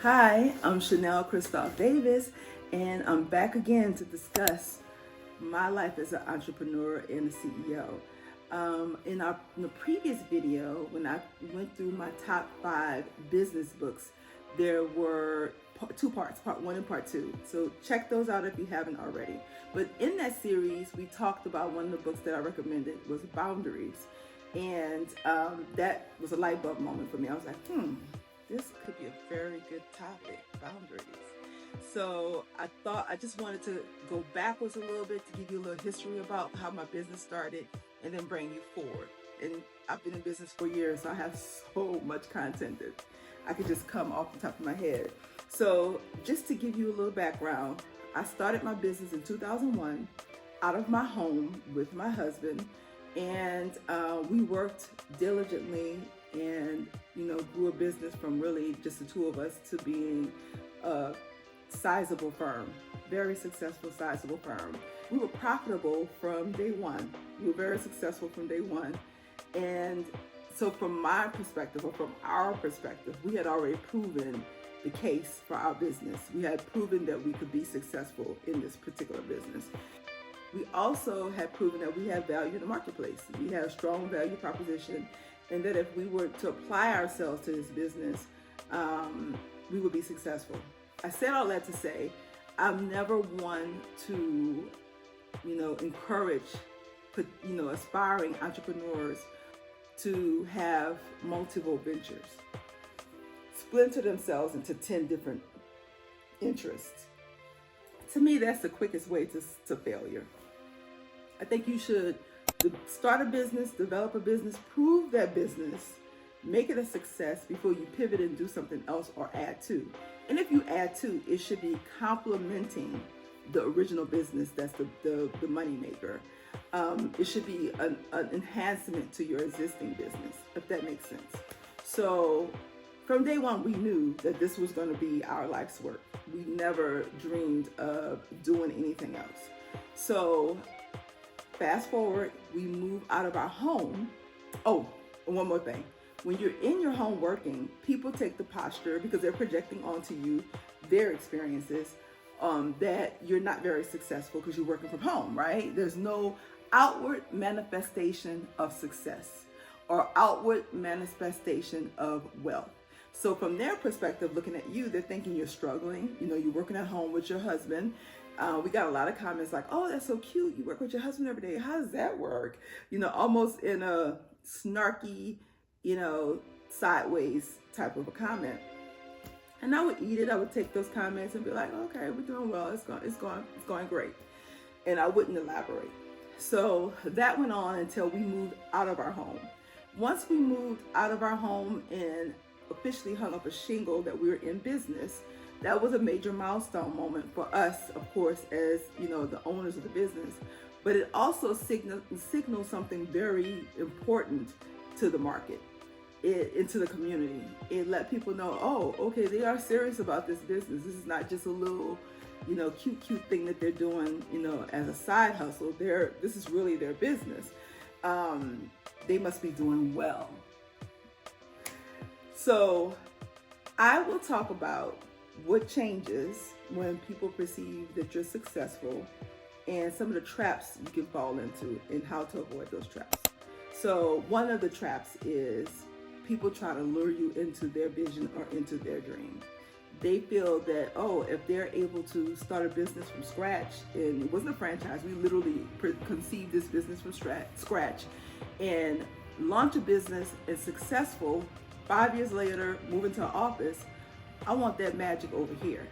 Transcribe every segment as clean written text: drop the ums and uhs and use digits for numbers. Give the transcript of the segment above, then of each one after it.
Hi, I'm Chanel Christoph Davis, and I'm back again to discuss my life as an entrepreneur and a CEO. In the previous video, when I went through my top 5 business books, there were two parts, part 1 and part 2. So check those out if you haven't already. But in that series, we talked about one of the books that I recommended was Boundaries. And that was a light bulb moment for me. I was like, this could be a very good topic, boundaries. So I just wanted to go backwards a little bit to give you a little history about how my business started and then bring you forward. And I've been in business for years, so I have so much content that I could just come off the top of my head. So just to give you a little background, I started my business in 2001 out of my home with my husband, and we worked diligently and grew a business from really just the two of us to being a sizable firm, very successful, sizable firm. We were profitable from day one. We were very successful from day one. And so from my perspective, or from our perspective, we had already proven the case for our business. We had proven that we could be successful in this particular business. We also had proven that we have value in the marketplace. We had a strong value proposition, and that if we were to apply ourselves to this business, we would be successful. I said all that to say, I'm never one to, encourage, aspiring entrepreneurs to have multiple ventures, splinter themselves into 10 different interests. To me, that's the quickest way to failure. I think you should start a business, develop a business, prove that business, make it a success before you pivot and do something else or add to. And if you add to, it should be complementing the original business that's the money maker. It should be an enhancement to your existing business, if that makes sense. So from day one, we knew that this was going to be our life's work. We never dreamed of doing anything else. So fast forward, we move out of our home. Oh, and one more thing. When you're in your home working, people take the posture, because they're projecting onto you their experiences, that you're not very successful because you're working from home, right? There's no outward manifestation of success or outward manifestation of wealth. So from their perspective, looking at you, they're thinking you're struggling. You're working at home with your husband. We got a lot of comments like, oh, that's so cute. You work with your husband every day. How does that work? Almost in a snarky, sideways type of a comment. And I would eat it. I would take those comments and be like, okay, we're doing well. It's going great. And I wouldn't elaborate. So that went on until we moved out of our home. Once we moved out of our home and officially hung up a shingle that we were in business, that was a major milestone moment for us, of course, as the owners of the business. But it also signaled something very important to the market, into the community. It let people know, oh, okay, they are serious about this business. This is not just a little, cute thing that they're doing, as a side hustle. This is really their business. They must be doing well. So I will talk about what changes when people perceive that you're successful and some of the traps you can fall into and how to avoid those traps. So one of the traps is people try to lure you into their vision or into their dream. They feel that, oh, if they're able to start a business from scratch, and it wasn't a franchise, we literally conceived this business from scratch and launch a business and successful, 5 years later, move into an office. I want that magic over here.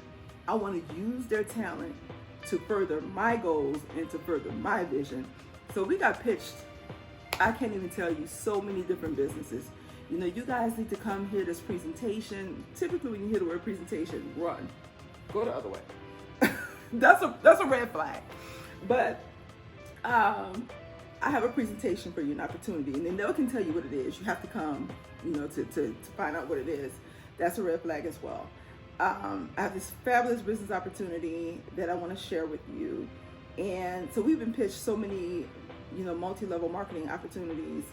I want to use their talent to further my goals and to further my vision. So we got pitched, I can't even tell you, so many different businesses. You guys need to come hear this presentation. Typically when you hear the word presentation, run. Go the other way. That's a red flag. But I have a presentation for you, an opportunity, and they never can tell you what it is. You have to come, to find out what it is. That's a red flag as well. I have this fabulous business opportunity that I want to share with you. And so we've been pitched so many, multi-level marketing opportunities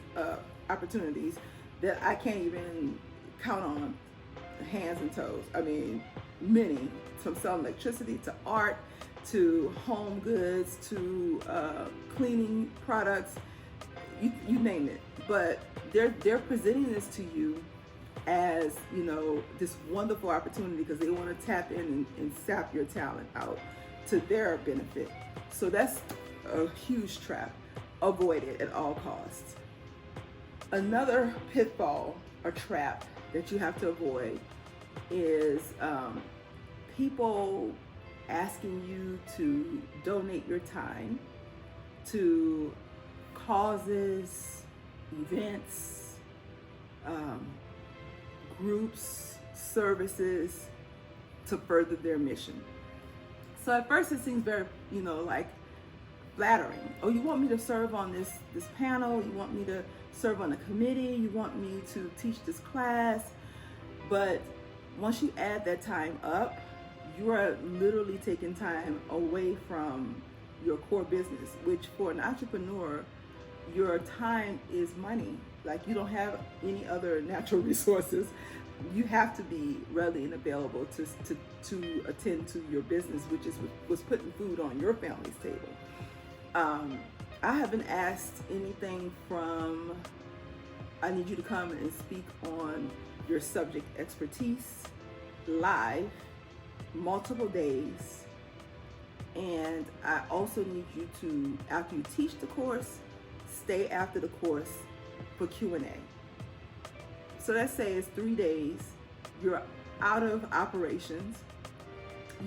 that I can't even count on hands and toes. I mean, many, from selling electricity to art to home goods to cleaning products, you name it. But they're presenting this to you as, you know, this wonderful opportunity because they want to tap in and sap your talent out to their benefit. So that's a huge trap. Avoid it at all costs. Another pitfall or trap that you have to avoid is people asking you to donate your time to causes, events, groups, services to further their mission. So at first it seems very, you know, like flattering. Oh, you want me to serve on this panel? You want me to serve on a committee? You want me to teach this class? But once you add that time up, you are literally taking time away from your core business, which for an entrepreneur, your time is money. Like, you don't have any other natural resources. You have to be ready and available to attend to your business, which is what's putting food on your family's table. I haven't asked anything from, I need you to come and speak on your subject expertise live, multiple days. And I also need you to, after you teach the course, stay after the course for Q&A. So let's say it's 3 days, you're out of operations,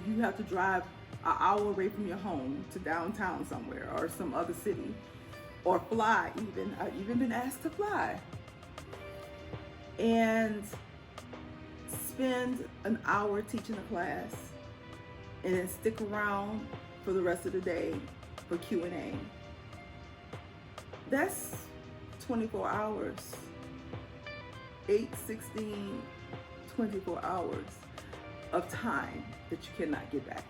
you have to drive an hour away from your home to downtown somewhere or some other city, or fly even. I've even been asked to fly. And spend an hour teaching a class and then stick around for the rest of the day for Q&A. That's 24 hours, 8, 16, 24 hours of time that you cannot get back.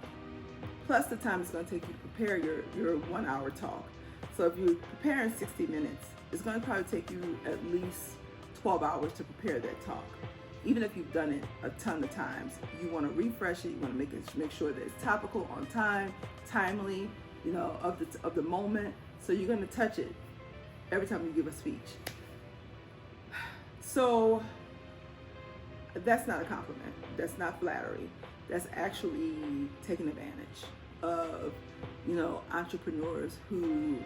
Plus the time it's going to take you to prepare your 1 hour talk. So if you're preparing 60 minutes, it's going to probably take you at least 12 hours to prepare that talk. Even if you've done it a ton of times, you want to refresh it. You want to make sure that it's topical, on time, timely, you know, of the moment. So you're going to touch it every time you give a speech. So that's not a compliment. That's not flattery. That's actually taking advantage of, you know, entrepreneurs who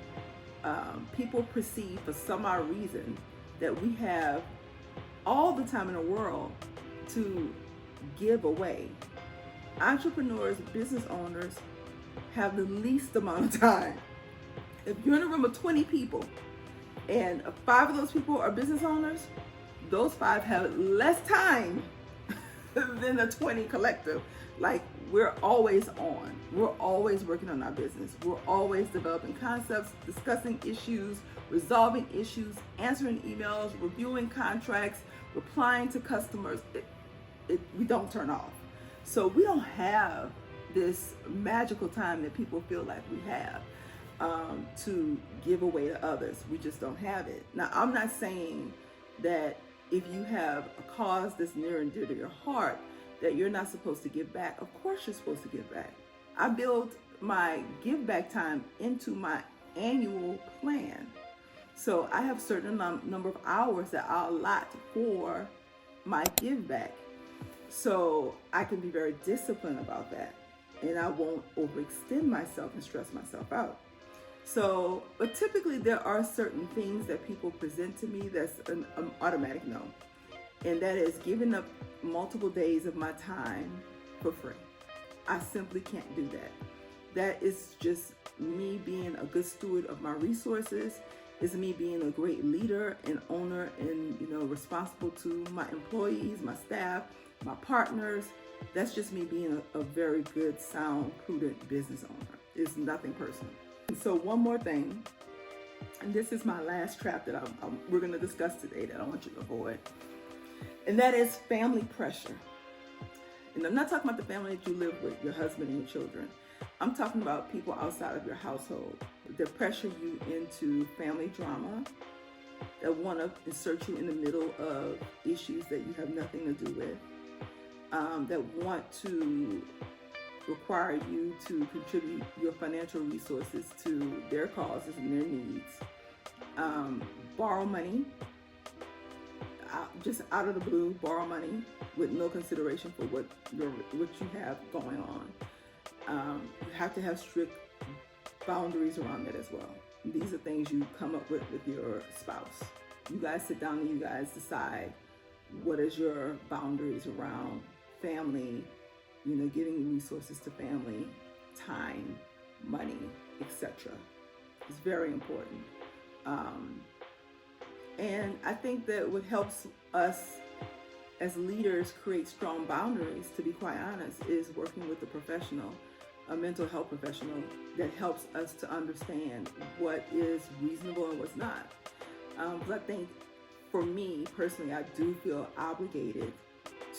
people perceive for some odd reason that we have all the time in the world to give away. Entrepreneurs, business owners have the least amount of time. If you're in a room of 20 people and 5 of those people are business owners, those 5 have less time than the 20 collective. Like, we're always on. We're always working on our business. We're always developing concepts, discussing issues, resolving issues, answering emails, reviewing contracts, replying to customers. We don't turn off. So we don't have this magical time that people feel like we have to give away to others. We just don't have it. Now, I'm not saying that if you have a cause that's near and dear to your heart, that you're not supposed to give back. Of course you're supposed to give back. I build my give back time into my annual plan. So I have a certain number of hours that I'll allot for my give back. So I can be very disciplined about that. And I won't overextend myself and stress myself out. So, but typically there are certain things that people present to me that's an automatic no. And that is giving up multiple days of my time for free. I simply can't do that. That is just me being a good steward of my resources. It's me being a great leader and owner and, you know, responsible to my employees, my staff, my partners. That's just me being a very good, sound, prudent business owner. It's nothing personal. And so one more thing, and this is my last trap that we're going to discuss today that I want you to avoid. And that is family pressure. And I'm not talking about the family that you live with, your husband and your children. I'm talking about people outside of your household that pressure you into family drama, that want to insert you in the middle of issues that you have nothing to do with. that want to require you to contribute your financial resources to their causes and their needs. Borrow money, just out of the blue, borrow money with no consideration for what you have going on. You have to have strict boundaries around that as well. These are things you come up with your spouse. You guys sit down and you guys decide what is your boundaries around family, giving resources to family, time, money, etc. It's very important. And I think that what helps us as leaders create strong boundaries, to be quite honest, is working with a professional, a mental health professional that helps us to understand what is reasonable and what's not. Because I think for me personally, I do feel obligated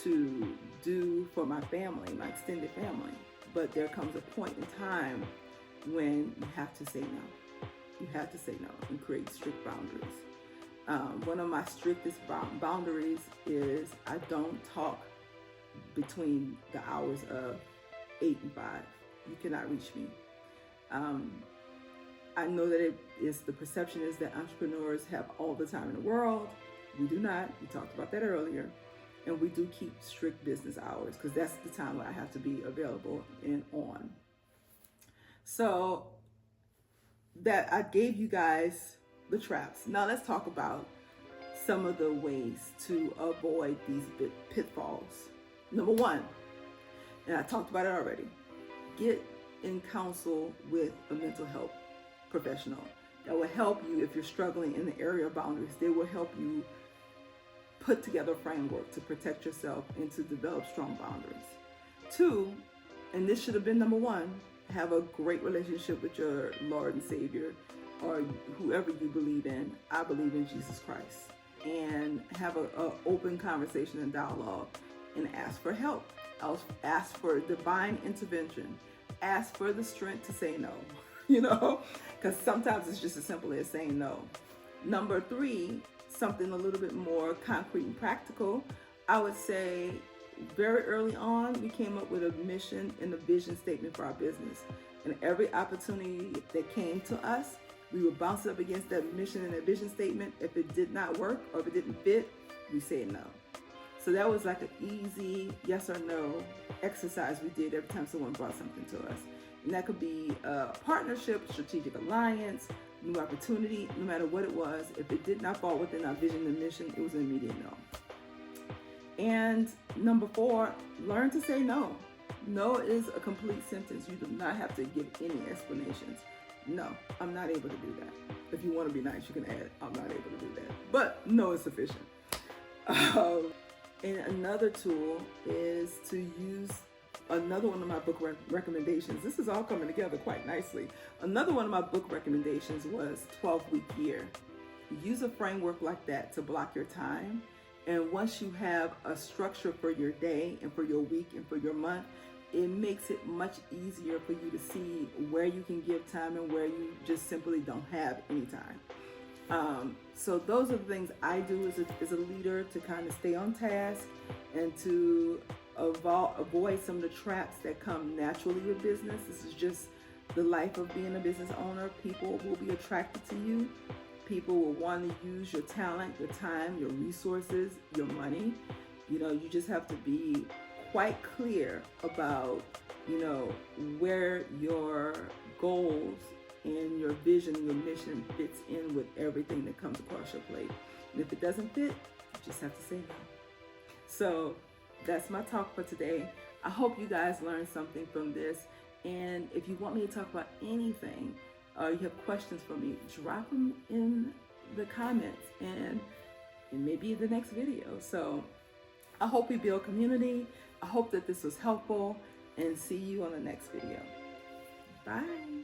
to do for my family, my extended family. But there comes a point in time when you have to say no. You have to say no and create strict boundaries. One of my strictest boundaries is I don't talk between the hours of 8 and 5. You cannot reach me. I know that the perception is that entrepreneurs have all the time in the world. We do not. We talked about that earlier. And we do keep strict business hours because that's the time where I have to be available and on. So that I gave you guys the traps. Now let's talk about some of the ways to avoid these pitfalls. Number one, and I talked about it already, get in counsel with a mental health professional that will help you if you're struggling in the area of boundaries. They will help you put together a framework to protect yourself and to develop strong boundaries. 2, and this should have been number 1, have a great relationship with your Lord and Savior or whoever you believe in. I believe in Jesus Christ. And have an open conversation and dialogue and ask for help. Ask for divine intervention. Ask for the strength to say no, because sometimes it's just as simple as saying no. Number 3, something a little bit more concrete and practical. I would say very early on, we came up with a mission and a vision statement for our business. And every opportunity that came to us, we would bounce up against that mission and that vision statement. If it did not work or if it didn't fit, we said no. So that was like an easy yes or no exercise we did every time someone brought something to us. And that could be a partnership, strategic alliance, new opportunity, no matter what it was. If it did not fall within our vision and mission, it was an immediate no. And number 4, learn to say no. No is a complete sentence. You do not have to give any explanations. No, I'm not able to do that. If you want to be nice, you can add, I'm not able to do that. But no is sufficient. And another tool is to use another one of my book recommendations. This is all coming together quite nicely. Another one of my book recommendations was 12-week year. Use a framework like that to block your time. And once you have a structure for your day and for your week and for your month, it makes it much easier for you to see where you can give time and where you just simply don't have any time. So those are the things I do as a leader to kind of stay on task and to avoid some of the traps that come naturally with business. This is just the life of being a business owner. People will be attracted to you. People will want to use your talent, your time, your resources, your money. You just have to be quite clear about, where your goals and your vision and your mission fits in with everything that comes across your plate. And if it doesn't fit, you just have to say no. So that's my talk for today. I hope you guys learned something from this. And if you want me to talk about anything, or you have questions for me, drop them in the comments and maybe the next video. So I hope we build community. I hope that this was helpful, and see you on the next video. Bye.